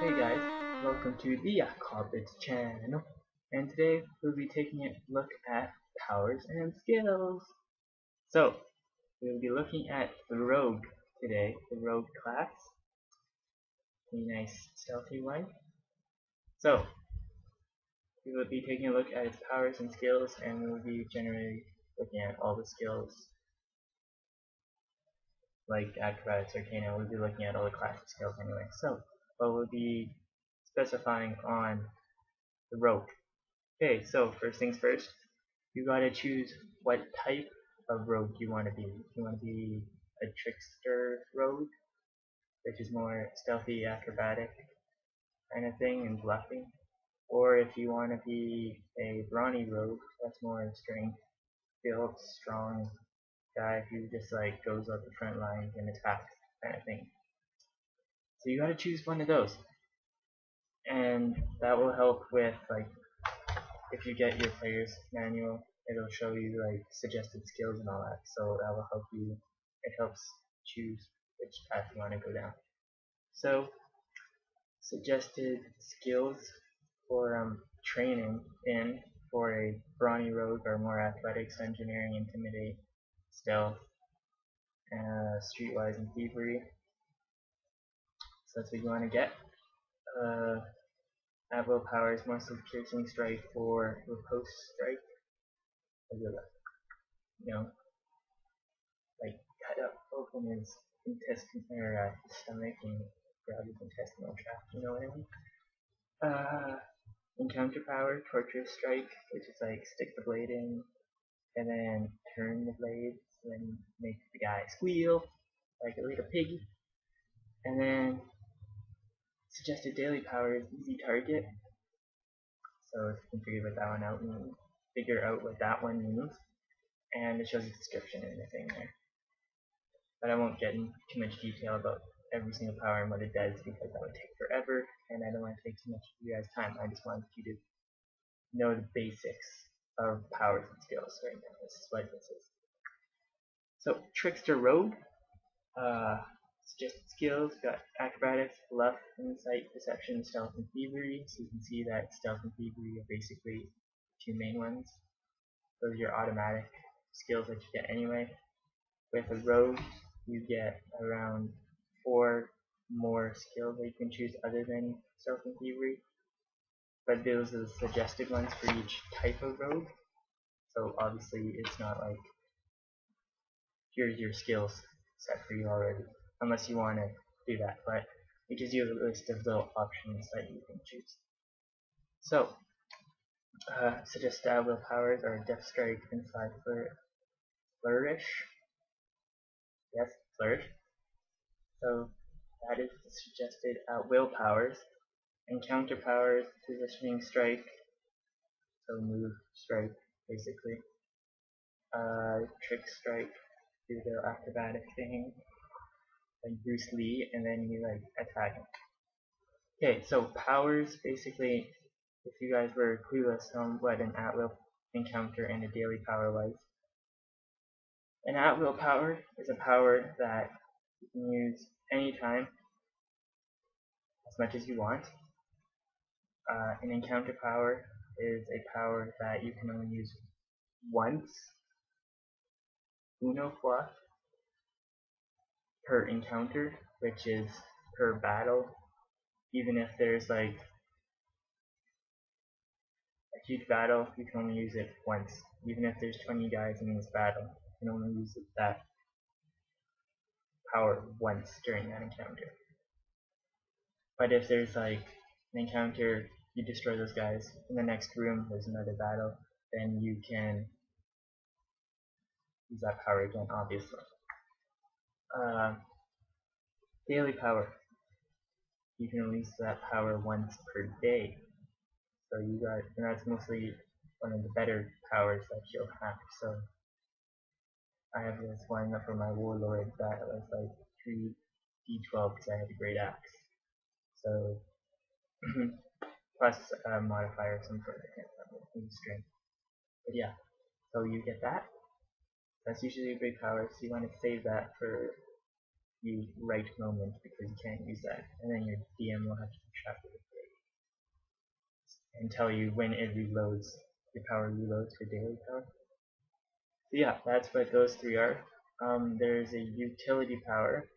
Hey guys, welcome to the Theyakhobbit channel, and today we'll be taking a look at powers and skills. So, we'll be looking at the rogue today, the rogue class, a nice stealthy one. So, we will be taking a look at its powers and skills, and we'll be generally looking at all the skills, like acrobatics, arcana. We'll be looking at all the classic skills anyway. So, but we'll be specifying on the rogue. Okay, so first things first, you gotta choose what type of rogue you want to be. If you want to be a trickster rogue, which is more stealthy, acrobatic kind of thing and bluffing, or if you want to be a brawny rogue, that's more strength, built, strong guy who just like goes up the front lines and attacks kind of thing. So you gotta choose one of those, and that will help with like if you get your player's manual, it'll show you like suggested skills and all that, so that will help you. It helps choose which path you want to go down. So suggested skills for training in for a brawny rogue are more athletics, engineering, intimidate, stealth, streetwise, and thievery. So that's what you want to get. At will powers, muscle piercing strike or riposte strike. Like cut up open his intestine or stomach and grab his intestinal tract. You know what I mean? Encounter power, torture strike, which is like stick the blade in and then turn the blade and make the guy squeal like a little piggy. And then suggested daily power is easy target. So if you can figure out what that one means, and it shows a description and everything there. But I won't get into too much detail about every single power and what it does because that would take forever, and I don't want to take too much of you guys' time. I just wanted you to know the basics of powers and skills right now. This is what this is. So trickster rogue, suggested skills, got acrobatics, bluff, insight, perception, stealth, and thievery. So you can see that stealth and thievery are basically two main ones. Those are your automatic skills that you get anyway. With a rogue, you get around 4 more skills that you can choose other than stealth and thievery. But those are the suggested ones for each type of rogue. So obviously it's not like here's your skills set for you already, unless you want to do that. But it gives you a list of little options that you can choose. So suggested will powers are Death Strike, Inside Flourish. Yes, Flourish. So that is the suggested will powers. Encounter powers, Positioning Strike, so move, strike, basically. Trick Strike, do the acrobatic thing, like Bruce Lee, and then you like attack him. Okay, so powers, basically, if you guys were clueless on what an at-will encounter and a daily power was, an at-will power is a power that you can use anytime, as much as you want. An encounter power is a power that you can only use once, une fois, per encounter, which is per battle. Even if there's like a huge battle, you can only use it once. Even if there's 20 guys in this battle, you can only use that power once during that encounter. But if there's like an encounter, you destroy those guys, in the next room there's another battle, then you can use that power again, obviously. Daily power. You can release that power once per day. So and that's mostly one of the better powers that you'll have. So I have this one up for my warlord that was like 3 d12 because I had a great axe. So plus a modifier of some sort, I can't remember, strength. But yeah, so you get that. That's usually a great power, so you want to save that for right moment because you can't use that, and then your DM will have to keep track of it and tell you when it reloads, your power reloads for daily power. So yeah, that's what those three are. There's a utility power,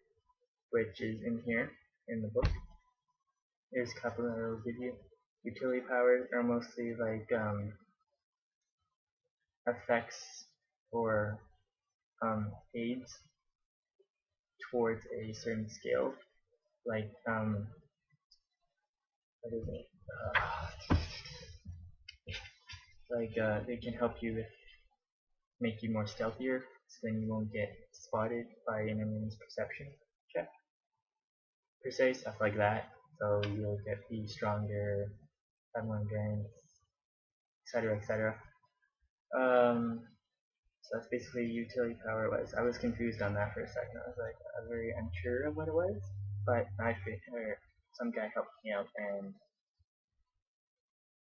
which is in here in the book. There's a couple that I'll give you. Utility powers are mostly like effects or aids towards a certain skill. Like what is it? They can help you with make you more stealthier, so then you won't get spotted by an enemy's perception check, per se, stuff like that. So you'll be stronger, have more endurance, etc., etc. So that's basically utility power was. I was confused on that for a second. I was very unsure of what it was, but some guy helped me out, and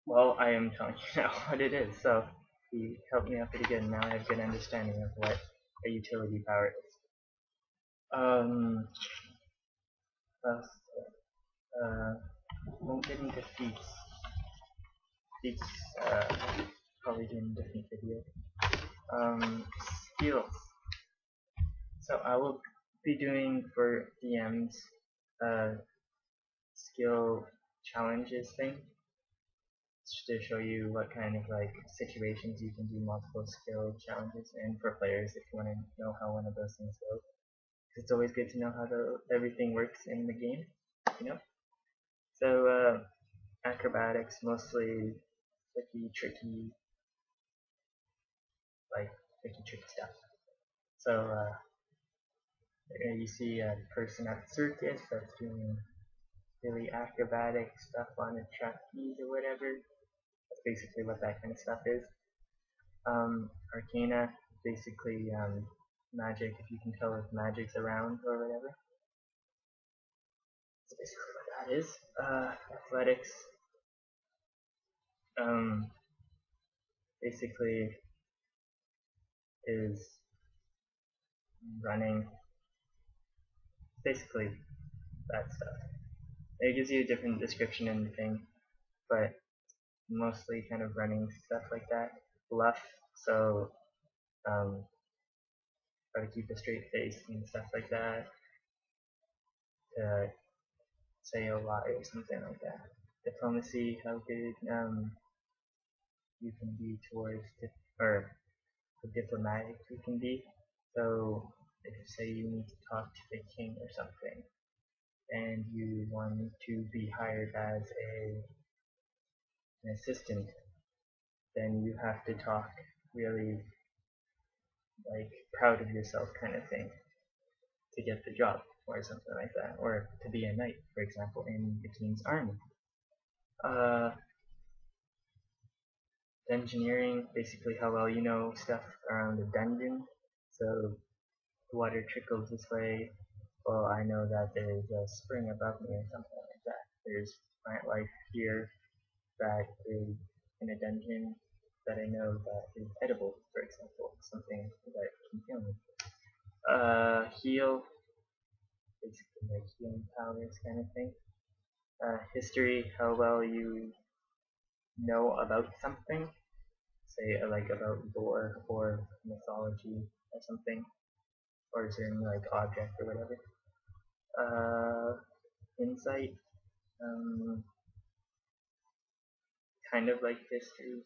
well, I am telling you now what it is. So he helped me out pretty good, and now I have a good understanding of what a utility power is. Won't get into feats. Feats probably do in a different video. Skills. So I will be doing for DMs skill challenges thing to show you what kind of like situations you can do multiple skill challenges, and for players if you want to know how one of those things goes. It's always good to know how everything works in the game, you know. So acrobatics, mostly tricky stuff. So you see a person at the circus that's doing really acrobatic stuff on a trapeze or whatever. That's basically what that kind of stuff is. Arcana, basically magic, if you can tell if magic's around or whatever. That's basically what that is. Athletics, basically is running. Basically that stuff. It gives you a different description in the thing, but mostly kind of running stuff like that. Bluff, so try to keep a straight face and stuff like that. Say a lie or something like that. Diplomacy, how good you can be towards, or how diplomatic you can be. So if you say you need to talk to the king or something, and you want to be hired as an assistant, then you have to talk really like proud of yourself kind of thing to get the job or something like that, or to be a knight, for example, in the king's army. Dungeoneering, basically how well you know stuff around the dungeon. So the water trickles this way. Well, I know that there's a spring above me or something like that. There's plant life here that is in a dungeon that I know that is edible, for example, something that can kill me. Heal, basically like healing powers kind of thing. History, how well you know about something, say like about lore or mythology or something, or a certain like object or whatever. Insight, kind of like history,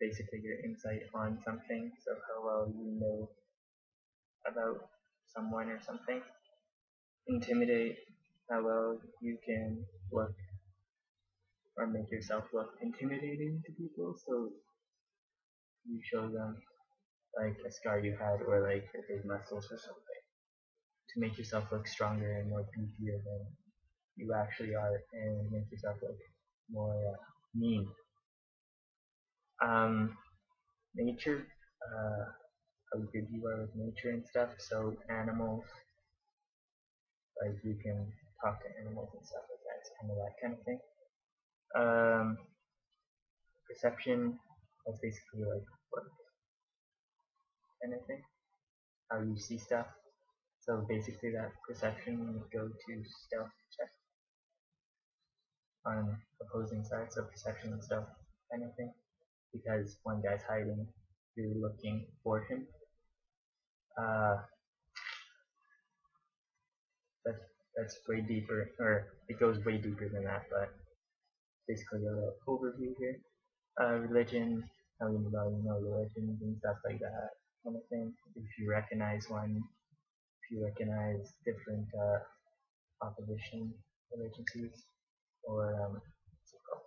basically your insight on something, so how well you know about someone or something. Intimidate, how well you can look or make yourself look intimidating to people, so you show them like a scar you had or like your big muscles or something to make yourself look stronger and more beefier than you actually are, and make yourself look more mean. Nature, how good you are with nature and stuff. So animals, like you can talk to animals and stuff like that. It's kind of that kind of thing. Perception, that's basically like what kind of thing, how you see stuff. So basically that perception would go to stealth check on opposing side, so perception and stealth kind of thing. Because one guy's hiding, you're looking for him. That's way deeper, or it goes way deeper than that, but basically a little overview here. Religion, how you know religions and stuff like that kind of thing. If you recognize one, if you recognize different opposition religions, or what's it called?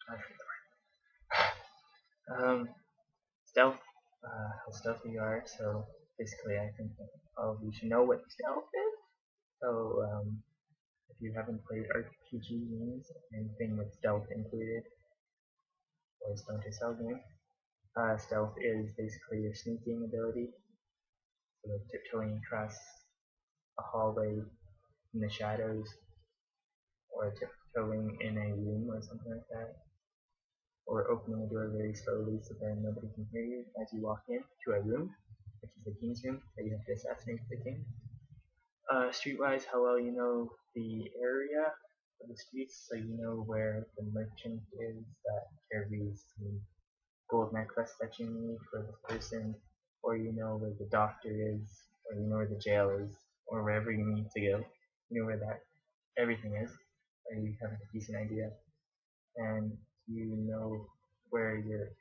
I forgot. Stealth, how stealthy you are. So basically, I think all of you should know what stealth is. So if you haven't played RPG games, anything with stealth included, or Splinter Cell game, stealth is basically your sneaking ability. So like tiptoeing across a hallway in the shadows, or tiptoeing in a room or something like that, or opening a door very slowly so that nobody can hear you as you walk in to a room, which is the king's room that you have to assassinate the king. Streetwise, how well you know the area of the streets, so you know where the merchant is that carries the gold necklace that you need for this person, or you know where the doctor is, or you know where the jail is, or wherever you need to go. You know where that everything is, or you have a decent idea, and you know where your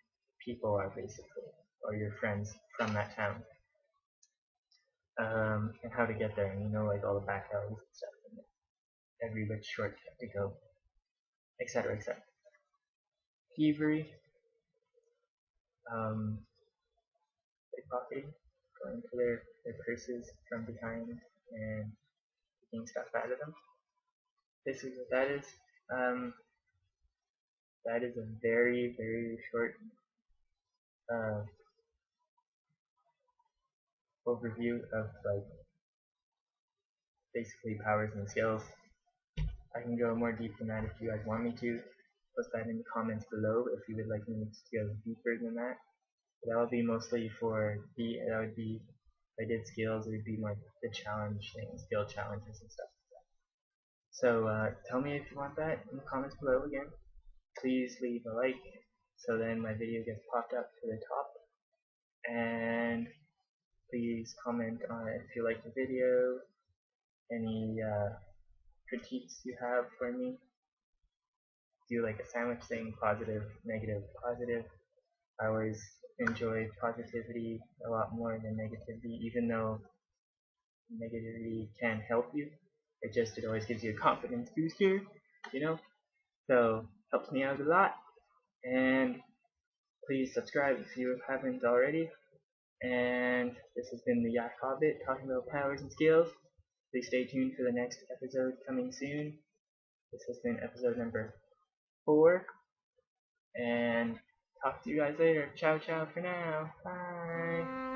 people are basically, or your friends from that town, and how to get there, and you know like all the back alleys and stuff, and every which shortcut to go, etc. etc. Thievery, pickpocketing, going to their purses from behind and taking stuff out of them. This is what that is. That is a very, very short overview of like basically powers and skills. I can go more deep than that if you guys want me to. Post that in the comments below if you would like me to go deeper than that. But that would be mostly for that would be, if I did skills, it would be more the challenge things, skill challenges and stuff like that. So tell me if you want that in the comments below again. Please leave a like so then my video gets popped up to the top. And please comment on it if you like the video, any critiques you have for me. Do like a sandwich thing, positive, negative, positive. I always enjoy positivity a lot more than negativity, even though negativity can help you. It always gives you a confidence booster, you know? So, helps me out a lot. And please subscribe if you haven't already. And this has been the Theyakhobbit talking about powers and skills. Please stay tuned for the next episode coming soon. This has been episode number 4. And talk to you guys later. Ciao, ciao for now. Bye.